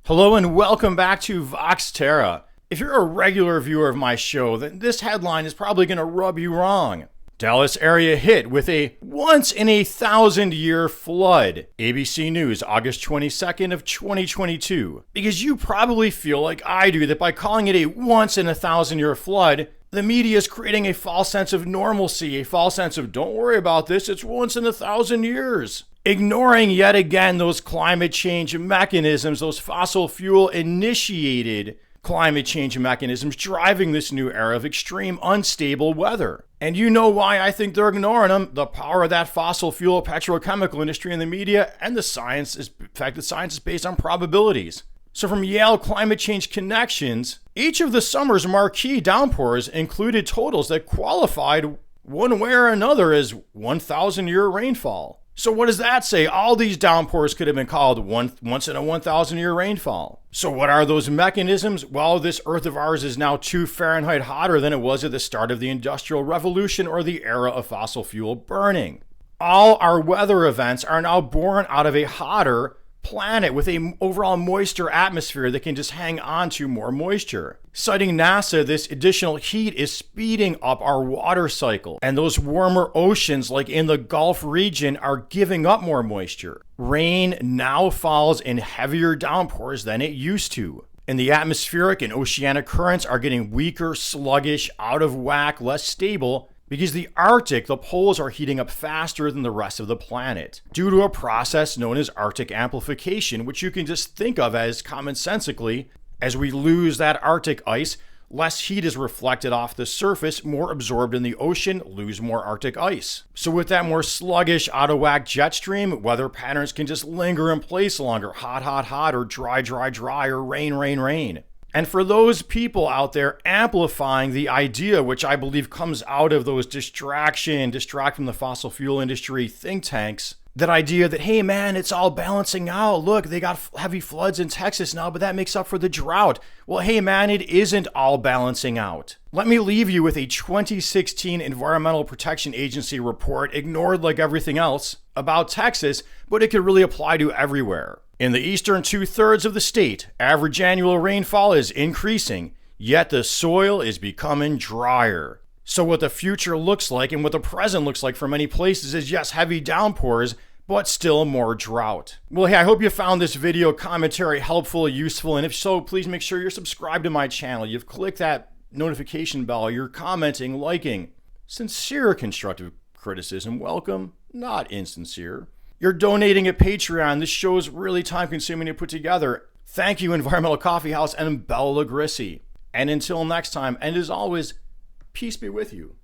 Hello and welcome back to Vox Terra. If you're a regular viewer of my show, then this headline is probably going to rub you wrong. Dallas area hit with a once-in-a-thousand-year flood. ABC News, August 22nd of 2022. Because you probably feel like I do that by calling it a once-in-a-thousand-year flood, the media is creating a false sense of normalcy, a false sense of don't worry about this, it's once in a thousand years. Ignoring yet again those climate change mechanisms, those fossil fuel initiated climate change mechanisms driving this new era of extreme unstable weather. And you know why I think they're ignoring them. The power of that fossil fuel petrochemical industry in the media and the science is, in fact, the science is based on probabilities. So from Yale Climate Connections, each of the summer's marquee downpours included totals that qualified one way or another as 1,000-year rainfall. So what does that say? All these downpours could have been called once in a 1,000-year rainfall. So what are those mechanisms? Well, this Earth of ours is now 2 Fahrenheit hotter than it was at the start of the Industrial Revolution or the era of fossil fuel burning. All our weather events are now born out of a hotter planet with a overall moister atmosphere that can just hang on to more moisture. Citing NASA, this additional heat is speeding up our water cycle, and those warmer oceans like in the Gulf region are giving up more moisture. Rain now falls in heavier downpours than it used to. And the atmospheric and oceanic currents are getting weaker, sluggish, out of whack, less stable, because the Arctic, the poles are heating up faster than the rest of the planet due to a process known as Arctic amplification, which you can just think of as commonsensically, as we lose that Arctic ice, less heat is reflected off the surface, more absorbed in the ocean, lose more Arctic ice. So with that more sluggish, out of whack jet stream, weather patterns can just linger in place longer, hot, hot, hot, or dry, dry, dry, or rain, rain, rain. And for those people out there amplifying the idea, which I believe comes out of those distract from the fossil fuel industry think tanks, that idea that, hey man, it's all balancing out. Look, they got heavy floods in Texas now, but that makes up for the drought. Well, hey man, it isn't all balancing out. Let me leave you with a 2016 Environmental Protection Agency report, ignored like everything else, about Texas, but it could really apply to everywhere. In the eastern 2/3 of the state, average annual rainfall is increasing, yet the soil is becoming drier. So what the future looks like and what the present looks like for many places is yes, heavy downpours, but still more drought. Well, hey, I hope you found this video commentary helpful, useful, and if so, please make sure you're subscribed to my channel. You've clicked that notification bell, you're commenting, liking. Sincere constructive criticism, welcome, not insincere. You're donating at Patreon. This show is really time-consuming to put together. Thank you, Environmental Coffee House and Bella Grissi. And until next time, and as always, peace be with you.